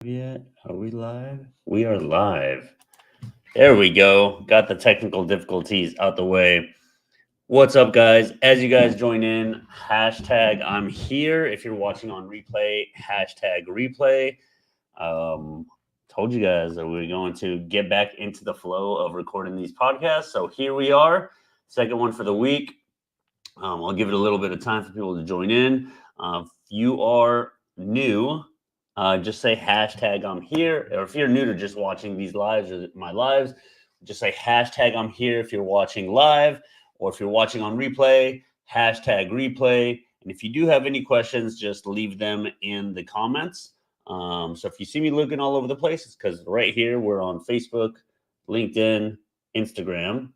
Yet? Are we live? We are live. There we go. Got the technical difficulties out the way. What's up, guys? As you guys join in, hashtag I'm here. If you're watching on replay, hashtag replay. Um, Told you guys that we are going to get back into the flow of recording these podcasts. So here we are, second one for the week. I'll give it a little bit of time for people to join in. If you are new, just say hashtag I'm here. Or if you're new to just watching these lives or my lives, just say hashtag I'm here if you're watching live, or if you're watching on replay, hashtag replay. And if you do have any questions, just leave them in the comments. So if you see me looking all over the place, it's because right here we're on Facebook, LinkedIn, Instagram.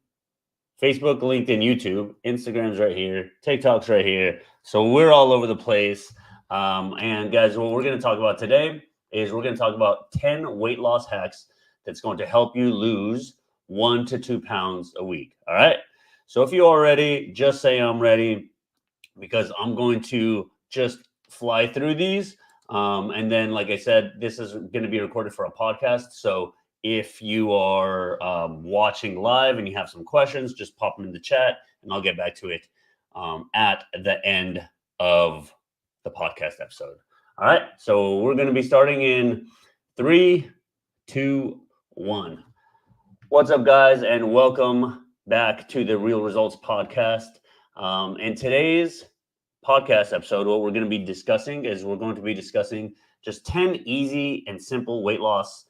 Facebook, LinkedIn, YouTube, Instagram's right here, TikTok's right here. So we're all over the place. And guys, what we're going to talk about today is we're going to talk about 10 weight loss hacks that's going to help you lose 1 to 2 pounds a week. All right. So if you are ready, just say I'm ready, because I'm going to just fly through these. And then, like I said, this is going to be recorded for a podcast. So if you are watching live and you have some questions, just pop them in the chat and I'll get back to it at the end of the podcast episode. All right. So we're going to be starting in 3, 2, 1. What's up, guys, and welcome back to the Real Results Podcast. In today's podcast episode, what we're going to be discussing is just 10 easy and simple weight loss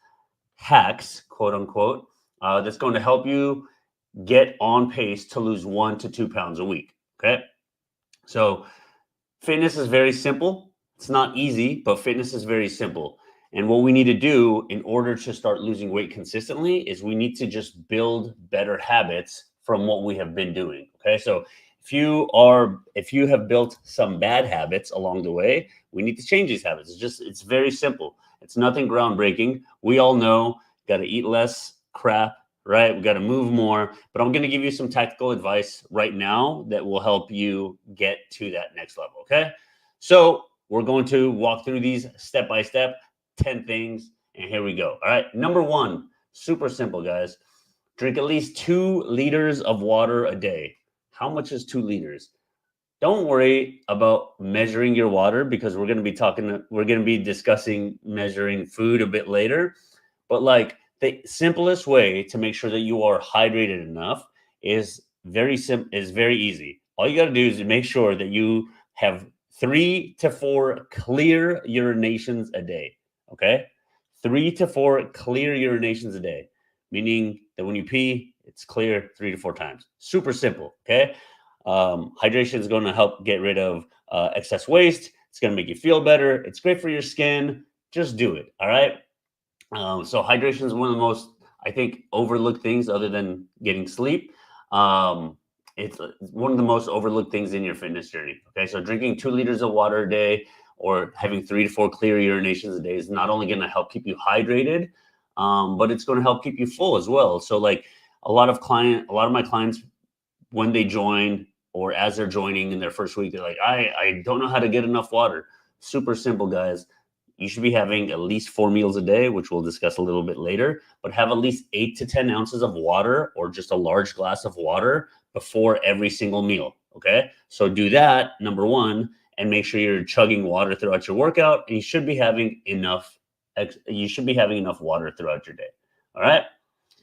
hacks, quote unquote, that's going to help you get on pace to lose 1 to 2 pounds a week. Okay. So fitness is very simple. It's not easy, but fitness is very simple. And what we need to do in order to start losing weight consistently is we need to just build better habits from what we have been doing. Okay. So if you have built some bad habits along the way, we need to change these habits. It's very simple. It's nothing groundbreaking. We all know, got to eat less crap, right? We got to move more, but I'm going to give you some tactical advice right now that will help you get to that next level. Okay. So we're going to walk through these step by step, 10 things, and here we go. All right. Number 1, super simple, guys. Drink at least 2 liters of water a day. How much is 2 liters? Don't worry about measuring your water, because we're going to be discussing measuring food a bit later. But like, the simplest way to make sure that you are hydrated enough is very easy. All you got to do is make sure that you have 3 to 4 clear urinations a day. Okay? 3 to 4 clear urinations a day, meaning that when you pee, it's clear 3 to 4 times. Super simple. Okay? Hydration is going to help get rid of excess waste. It's going to make you feel better. It's great for your skin. Just do it. All right. So hydration is one of the most, I think, overlooked things other than getting sleep. It's one of the most overlooked things in your fitness journey. Okay. So drinking 2 liters of water a day or having 3 to 4 clear urinations a day is not only going to help keep you hydrated, but it's going to help keep you full as well. So like a lot of my clients, when they join or as they're joining in their first week, they're like, I don't know how to get enough water. Super simple, guys. You should be having at least 4 meals a day, which we'll discuss a little bit later, but have at least 8 to 10 ounces of water or just a large glass of water before every single meal. Okay. So do that, number 1, and make sure you're chugging water throughout your workout. And you should be having enough water throughout your day. All right.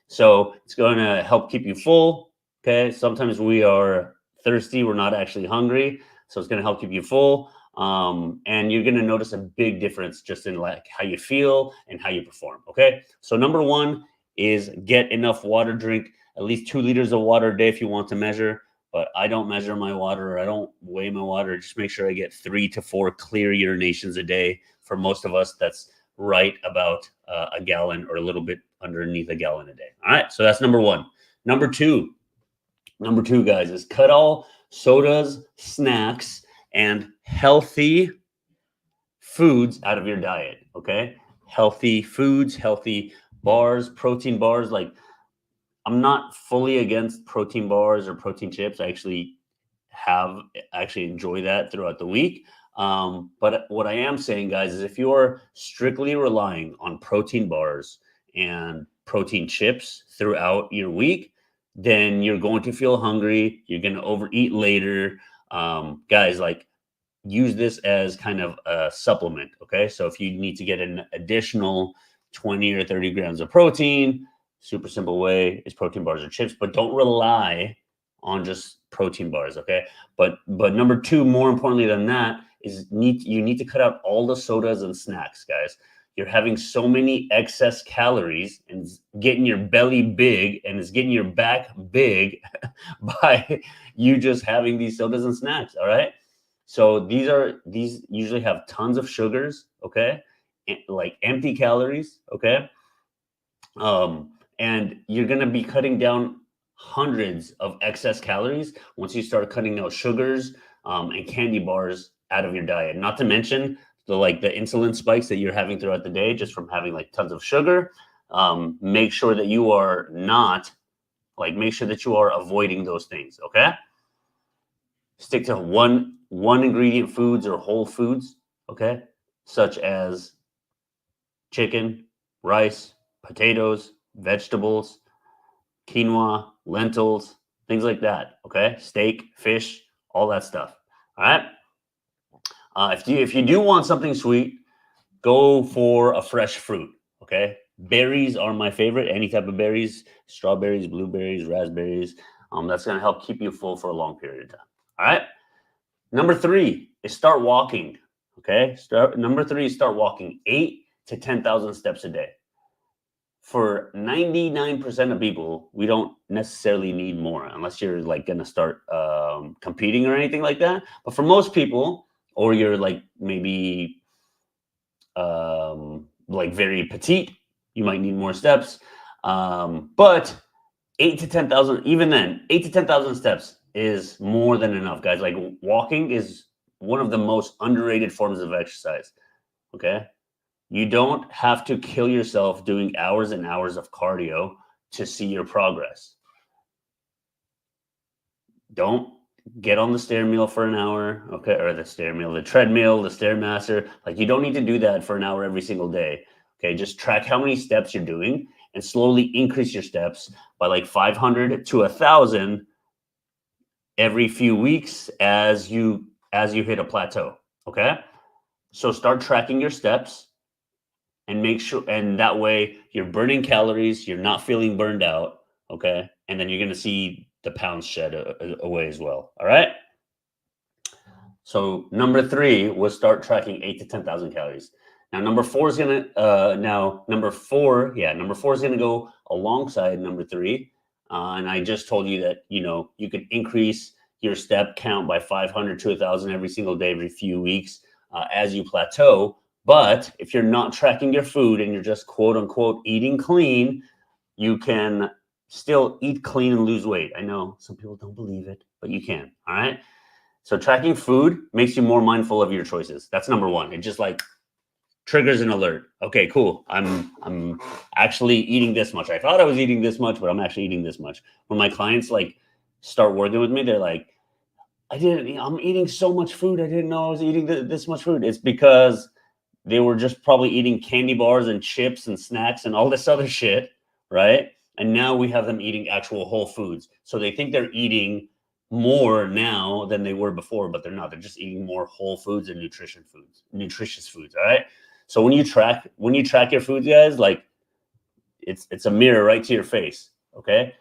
So it's going to help keep you full. Okay. Sometimes we are thirsty. We're not actually hungry. So it's going to help keep you full. And you're going to notice a big difference just in like how you feel and how you perform. Okay. So number 1 is get enough water. Drink at least 2 liters of water a day if you want to measure, but I don't measure my water. I don't weigh my water. Just make sure I get 3 to 4 clear urinations a day. For most of us, that's right about a gallon or a little bit underneath a gallon a day. All right. So that's number 1. Number two, guys, is cut all sodas, snacks, and healthy foods out of your diet. Okay. Healthy foods, healthy bars, protein bars. Like, I'm not fully against protein bars or protein chips. I actually enjoy that throughout the week. But what I am saying, guys, is if you're strictly relying on protein bars and protein chips throughout your week, then you're going to feel hungry. You're going to overeat later. Guys, like, use this as kind of a supplement. Okay. So if you need to get an additional 20 or 30 grams of protein, super simple way is protein bars or chips, but don't rely on just protein bars. Okay. But number two, more importantly than that, is you need to cut out all the sodas and snacks, guys. You're having so many excess calories and it's getting your belly big and it's getting your back big by you just having these sodas and snacks. All right. So these usually have tons of sugars, okay? Like empty calories, okay? And you're gonna be cutting down hundreds of excess calories once you start cutting out sugars and candy bars out of your diet. Not to mention the insulin spikes that you're having throughout the day just from having like tons of sugar. Make sure that you are not make sure that you are avoiding those things, okay? Stick to one ingredient foods or whole foods, okay? Such as chicken, rice, potatoes, vegetables, quinoa, lentils, things like that, okay? Steak, fish, all that stuff. All right? If you do want something sweet, go for a fresh fruit, okay? Berries are my favorite. Any type of berries, strawberries, blueberries, raspberries. That's going to help keep you full for a long period of time. All right? Number three is start walking. Okay. Number three is start walking 8 to 10,000 steps a day. For 99% of people, we don't necessarily need more unless you're like going to start competing or anything like that. But for most people, or you're like maybe like very petite, you might need more steps. But 8 to 10,000, even then, 8 to 10,000 steps is more than enough, guys. Like walking is one of the most underrated forms of exercise. Okay. You don't have to kill yourself doing hours and hours of cardio to see your progress. Don't get on the stairmill for an hour, okay, or the treadmill, the Stairmaster. Like, you don't need to do that for an hour every single day. Okay, just track how many steps you're doing and slowly increase your steps by like 500 to 1,000 every few weeks as you hit a plateau. Okay, so start tracking your steps and make sure, and that way you're burning calories, you're not feeling burned out. Okay, and then you're going to see the pounds shed away as well. All right. So number three was start tracking 8 to 10,000 calories. Now number four is gonna number four is gonna go alongside number three. And I just told you that you could increase your step count by 500 to 1,000 every single day, every few weeks as you plateau. But if you're not tracking your food and you're just quote unquote eating clean, you can still eat clean and lose weight. I know some people don't believe it, but you can. All right. So tracking food makes you more mindful of your choices. That's number one. It just like triggers an alert. Okay, cool. I'm actually eating this much. I thought I was eating this much, but I'm actually eating this much. When my clients like start working with me, they're like, I'm eating so much food. I didn't know I was eating this much food. It's because they were just probably eating candy bars and chips and snacks and all this other shit, right? And now we have them eating actual whole foods. So they think they're eating more now than they were before, but they're not. They're just eating more whole foods and nutritious foods. All right. So when you track your foods, guys, like it's a mirror right to your face. Okay.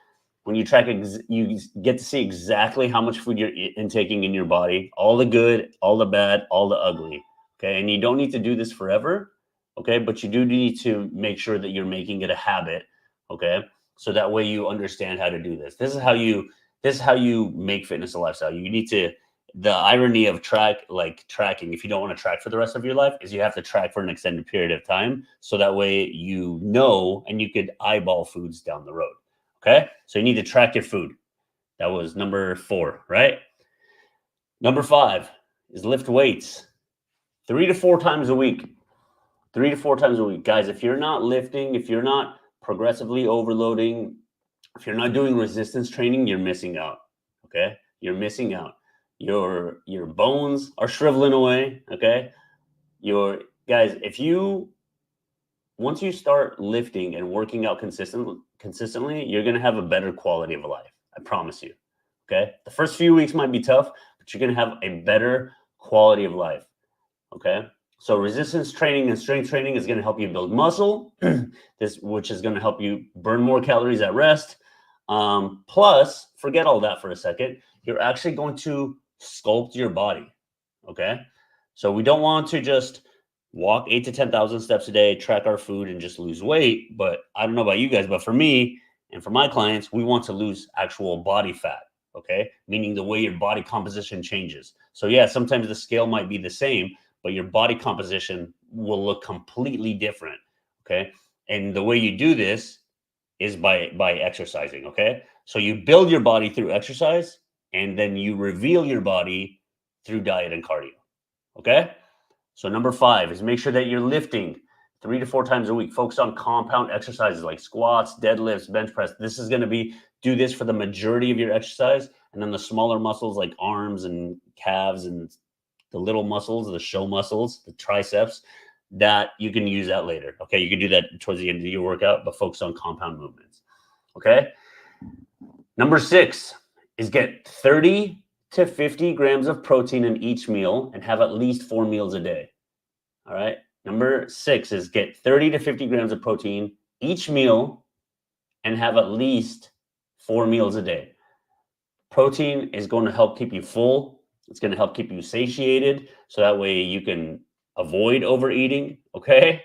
When you track, you get to see exactly how much food you're intaking in your body, all the good, all the bad, all the ugly. Okay. And you don't need to do this forever. Okay. But you do need to make sure that you're making it a habit. Okay. So that way you understand how to do this. This is how you make fitness a lifestyle. You need to, the irony of tracking, if you don't want to track for the rest of your life, is you have to track for an extended period of time. So that way and you could eyeball foods down the road. Okay. So you need to track your food. That was number 4, right? Number 5 is lift weights 3 to 4 times a week. 3 to 4 times a week. Guys, if you're not lifting, if you're not progressively overloading, if you're not doing resistance training, you're missing out. Okay. You're missing out. your bones are shriveling away. Okay, your guys, if you once you start lifting and working out consistently, you're gonna have a better quality of life. I promise you. Okay, the first few weeks might be tough, but you're gonna have a better quality of life. Okay, so resistance training and strength training is gonna help you build muscle, which is gonna help you burn more calories at rest. Plus, forget all that for a second. You're actually going to sculpt your body. Okay, so we don't want to just walk 8 to 10,000 steps a day, track our food, and just lose weight. But I don't know about you guys, but for me and for my clients, we want to lose actual body fat. Okay, meaning the way your body composition changes. So yeah, sometimes the scale might be the same, but your body composition will look completely different. Okay, and the way you do this is by exercising. Okay, so you build your body through exercise, and then you reveal your body through diet and cardio. Okay, so number 5 is make sure that you're lifting 3 to 4 times a week. Focus on compound exercises like squats, deadlifts, bench press. This is going to be do this for the majority of your exercise, and then the smaller muscles like arms and calves and the little muscles, the show muscles, the triceps, that you can use that later. Okay, you can do that towards the end of your workout, but focus on compound movements. Okay. Number 6 is get 30 to 50 grams of protein in each meal and have at least 4 meals a day. All right. Number 6 is get 30 to 50 grams of protein each meal and have at least 4 meals a day. Protein is going to help keep you full. It's going to help keep you satiated. So that way you can avoid overeating. Okay.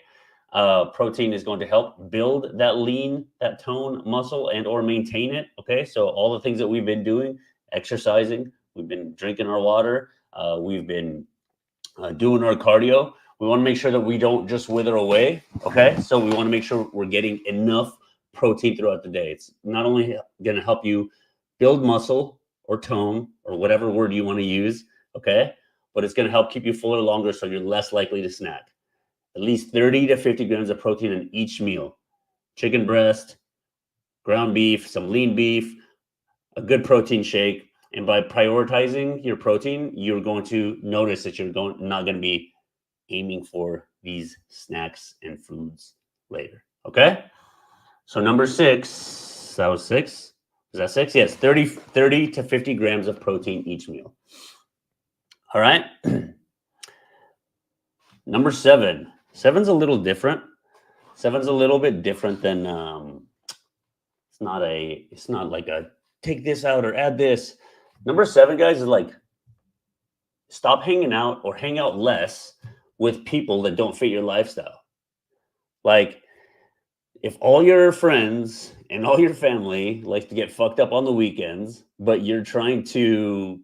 Protein is going to help build that lean, that tone muscle and or maintain it. Okay. So all the things that we've been doing, exercising, we've been drinking our water, we've been doing our cardio. We want to make sure that we don't just wither away. Okay. So we want to make sure we're getting enough protein throughout the day. It's not only going to help you build muscle or tone or whatever word you want to use. Okay. But it's going to help keep you fuller longer so you're less likely to snack. At least 30 to 50 grams of protein in each meal. Chicken breast, ground beef, some lean beef, a good protein shake. And by prioritizing your protein, you're going to notice that you're not going to be aiming for these snacks and foods later. Okay. So number 6, that was 6. Is that 6? Yes, 30 to 50 grams of protein each meal. All right. Number 7. 7's a little different. 7's a little bit different than it's not like a take this out or add this. Number 7, guys, is like stop hanging out or hang out less with people that don't fit your lifestyle. Like if all your friends and all your family likes to get fucked up on the weekends, but you're trying to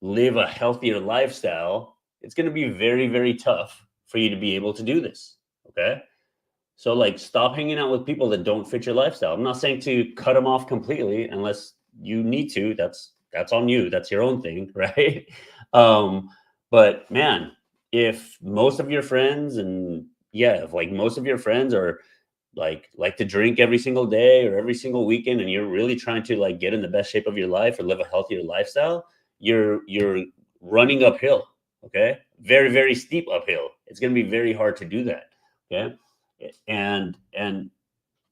live a healthier lifestyle, it's going to be very, very tough for you to be able to do this. Okay. So like stop hanging out with people that don't fit your lifestyle. I'm not saying to cut them off completely unless you need to. That's on you. That's your own thing, right? But man, if most of your friends if like most of your friends are like to drink every single day or every single weekend and you're really trying to like get in the best shape of your life or live a healthier lifestyle, you're running uphill. Okay. Very, very steep uphill. It's going to be very hard to do that. Okay. And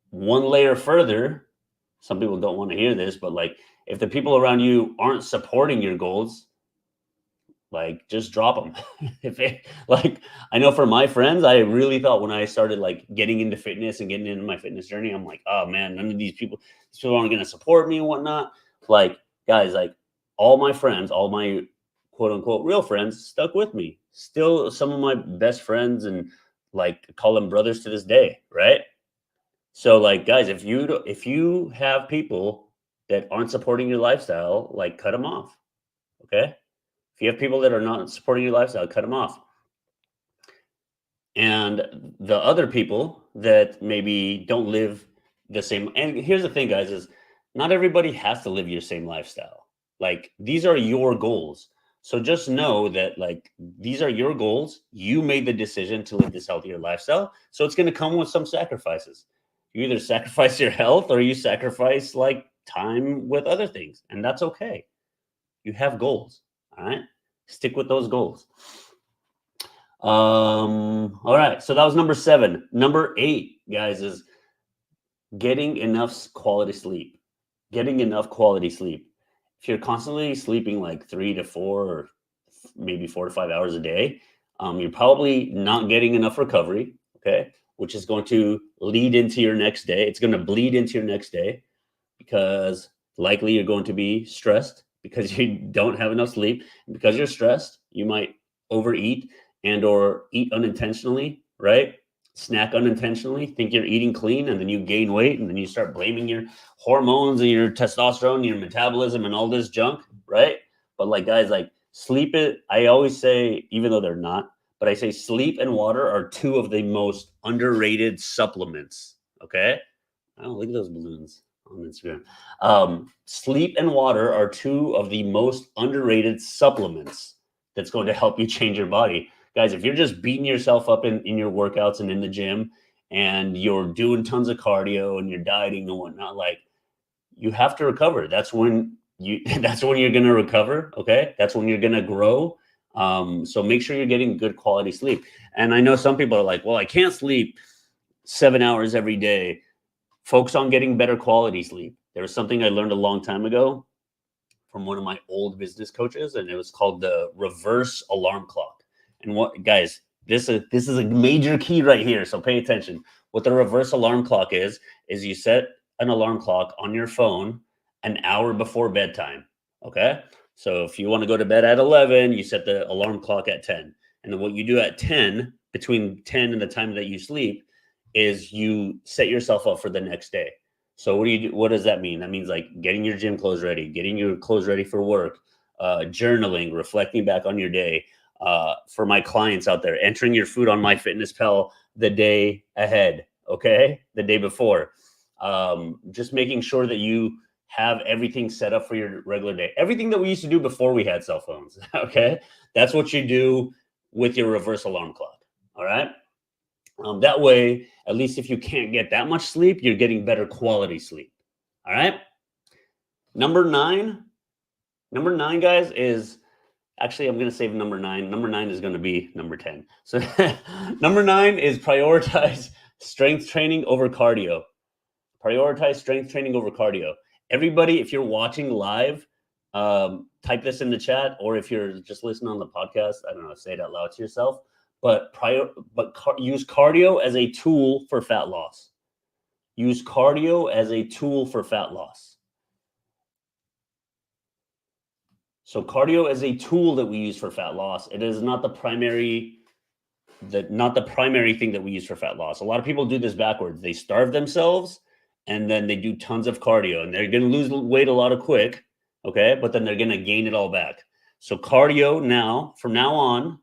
one layer further, some people don't want to hear this, but like if the people around you aren't supporting your goals, like just drop them. Like I know for my friends, I really thought when I started like getting into fitness and getting into my fitness journey, I'm like, oh man, none of these people aren't going to support me and whatnot. Like guys, like all my friends, all my quote unquote real friends stuck with me. Still some of my best friends and like call them brothers to this day. Right. So like guys, if you have people that aren't supporting your lifestyle, like cut them off. Okay. If you have people that are not supporting your lifestyle, cut them off. And the other people that maybe don't live the same. And here's the thing, guys, is not everybody has to live your same lifestyle. Like these are your goals. So just know that like these are your goals. You made the decision to live this healthier lifestyle. So it's going to come with some sacrifices. You either sacrifice your health or you sacrifice like time with other things. And that's okay. You have goals. All right. Stick with those goals. All right. So that was number 7. Number 8, guys, is getting enough quality sleep. Getting enough quality sleep. If you're constantly sleeping like 3 to 4 or maybe 4 to 5 hours a day, you're probably not getting enough recovery. Okay. Which is going to lead into your next day. It's going to bleed into your next day because likely you're going to be stressed because you don't have enough sleep. And because you're stressed, you might overeat and or eat unintentionally, right? Snack unintentionally, think you're eating clean, and then you gain weight, and then you start blaming your hormones and your testosterone, your metabolism, and all this junk, right? But like guys, like sleep it. I always say, even though they're not, but I say sleep and water are 2 of the most underrated supplements. Okay. Oh, look at those balloons on Instagram. Sleep and water are 2 of the most underrated supplements that's going to help you change your body. Guys, if you're just beating yourself up in your workouts and in the gym and you're doing tons of cardio and you're dieting and whatnot, like you have to recover. That's when that's when you're gonna recover. Okay. That's when you're gonna grow. So make sure you're getting good quality sleep. And I know some people are like, well, I can't sleep 7 hours every day. Focus on getting better quality sleep. There was something I learned a long time ago from one of my old business coaches, and it was called the reverse alarm clock. And what, guys, this is a major key right here. So pay attention. What the reverse alarm clock is you set an alarm clock on your phone an hour before bedtime. Okay. So if you want to go to bed at 11, you set the alarm clock at 10. And then what you do at 10, between 10 and the time that you sleep, is you set yourself up for the next day. So what do you do? What does that mean? That means like getting your gym clothes ready, getting your clothes ready for work, journaling, reflecting back on your day. For my clients out there, entering your food on MyFitnessPal the day ahead, okay, the day before. Just making sure that you have everything set up for your regular day. Everything that we used to do before we had cell phones, okay? That's what you do with your reverse alarm clock, all right? That way, at least if you can't get that much sleep, you're getting better quality sleep, all right? Number 9, guys, is actually, I'm going to save number 9. Number 9 is going to be number 10. So number 9 is prioritize strength training over cardio. Prioritize strength training over cardio. Everybody, if you're watching live, type this in the chat, or if you're just listening on the podcast, I don't know, say it out loud to yourself. But use cardio as a tool for fat loss. Use cardio as a tool for fat loss. So cardio is a tool that we use for fat loss. It is not the primary thing that we use for fat loss. A lot of people do this backwards. They starve themselves and then they do tons of cardio, and they're going to lose weight a lot of quick, okay? But then they're going to gain it all back. So cardio now, from now on,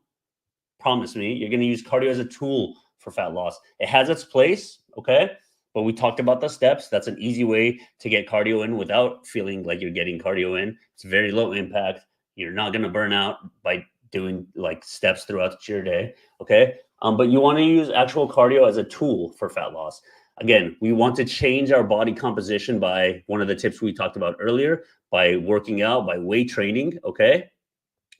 promise me, you're going to use cardio as a tool for fat loss. It has its place, okay? But we talked about the steps. That's an easy way to get cardio in without feeling like you're getting cardio in. It's very low impact. You're not going to burn out by doing like steps throughout your day, okay? But you want to use actual cardio as a tool for fat loss. Again, we want to change our body composition by one of the tips we talked about earlier, by working out, by weight training, okay?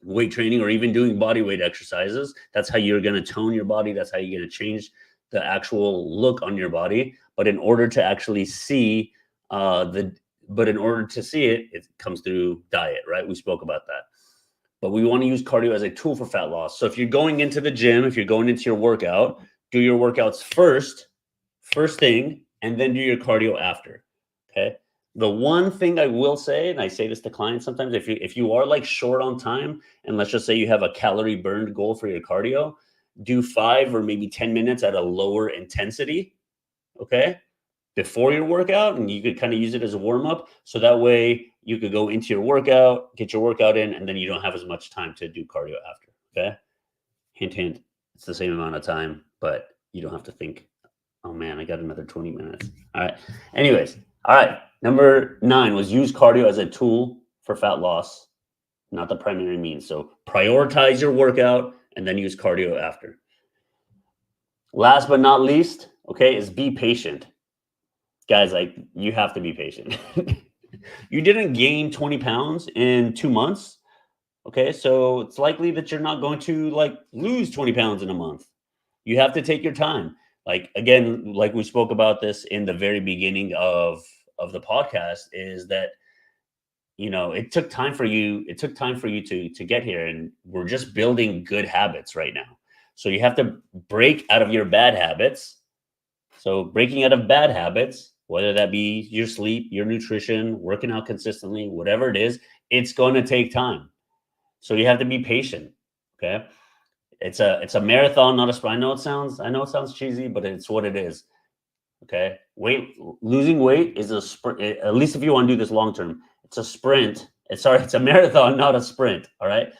Weight training, or even doing body weight exercises. That's how you're going to tone your body. That's how you're going to change the actual look on your body. But in order to actually see it comes through diet, right? We spoke about that. But we want to use cardio as a tool for fat loss. So if you're going into the gym, if you're going into your workout, do your workouts first thing, and then do your cardio after, okay? The one thing I will say, and I say this to clients sometimes, if you are like short on time, and let's just say you have a calorie burned goal for your cardio, do 5 or maybe 10 minutes at a lower intensity, okay, before your workout, and you could kind of use it as a warm up. So that way you could go into your workout, get your workout in, and then you don't have as much time to do cardio after, okay? Hint, hint, it's the same amount of time, but you don't have to think, oh man, I got another 20 minutes. All right. Anyways, all right. Number 9 was use cardio as a tool for fat loss, not the primary means. So prioritize your workout and then use cardio after. Last but not least, okay, is be patient. Guys, like, you have to be patient. You didn't gain 20 pounds in 2 months. Okay, so it's likely that you're not going to like lose 20 pounds in a month. You have to take your time. Like again, like we spoke about this in the very beginning of the podcast, is that it took time for you. It took time for you to get here, and we're just building good habits right now. So you have to break out of your bad habits. So breaking out of bad habits, whether that be your sleep, your nutrition, working out consistently, whatever it is, it's going to take time. So you have to be patient. Okay. It's a marathon, not a sprint. I know it sounds cheesy, but it's what it is. Okay. Losing weight is a sprint. At least if you want to do this long term, it's a sprint. It's a marathon, not a sprint. All right.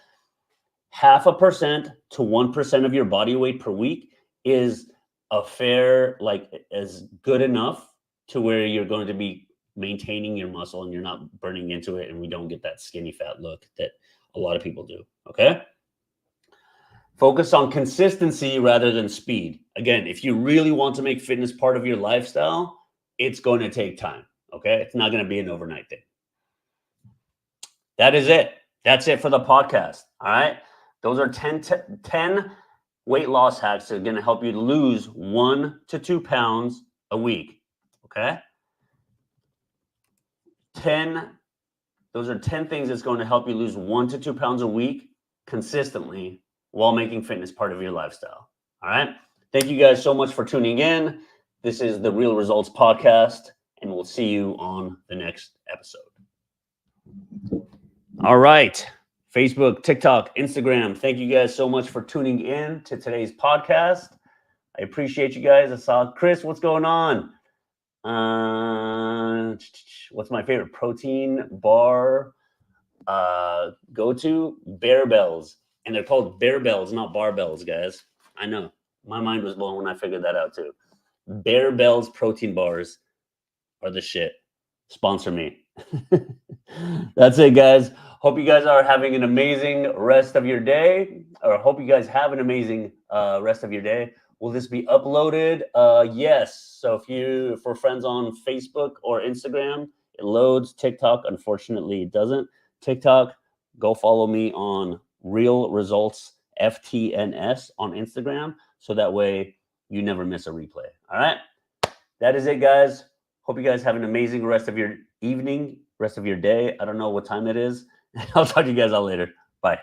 0.5% to 1% of your body weight per week is a fair, like, as good enough to where you're going to be maintaining your muscle and you're not burning into it, and we don't get that skinny fat look that a lot of people do. Okay. Focus on consistency rather than speed. Again, if you really want to make fitness part of your lifestyle, it's going to take time. Okay. It's not going to be an overnight thing. That is it. That's it for the podcast. All right. Those are 10 weight loss hacks that are going to help you lose 1 to 2 pounds a week. Okay. Those are 10 things that's going to help you lose 1 to 2 pounds a week consistently while making fitness part of your lifestyle. All right. Thank you guys so much for tuning in. This is the Real Results Podcast, and we'll see you on the next episode. All right. Facebook, TikTok, Instagram. Thank you guys so much for tuning in to today's podcast. I appreciate you guys. I saw Chris. What's going on? What's my favorite protein bar? Go to Bear Bells. And they're called Bear Bells, not barbells, guys. I know. My mind was blown when I figured that out too. Bear Bells protein bars are the shit. Sponsor me. That's it, guys. Hope you guys are having an amazing rest of your day, or hope you guys have an amazing rest of your day. Will this be uploaded? Yes. So for friends on Facebook or Instagram, it loads. TikTok, unfortunately, it doesn't. TikTok, go follow me on Real Results FTNS on Instagram, so that way you never miss a replay. All right. That is it, guys. Hope you guys have an amazing rest of your evening, rest of your day. I don't know what time it is. I'll talk to you guys all later. Bye.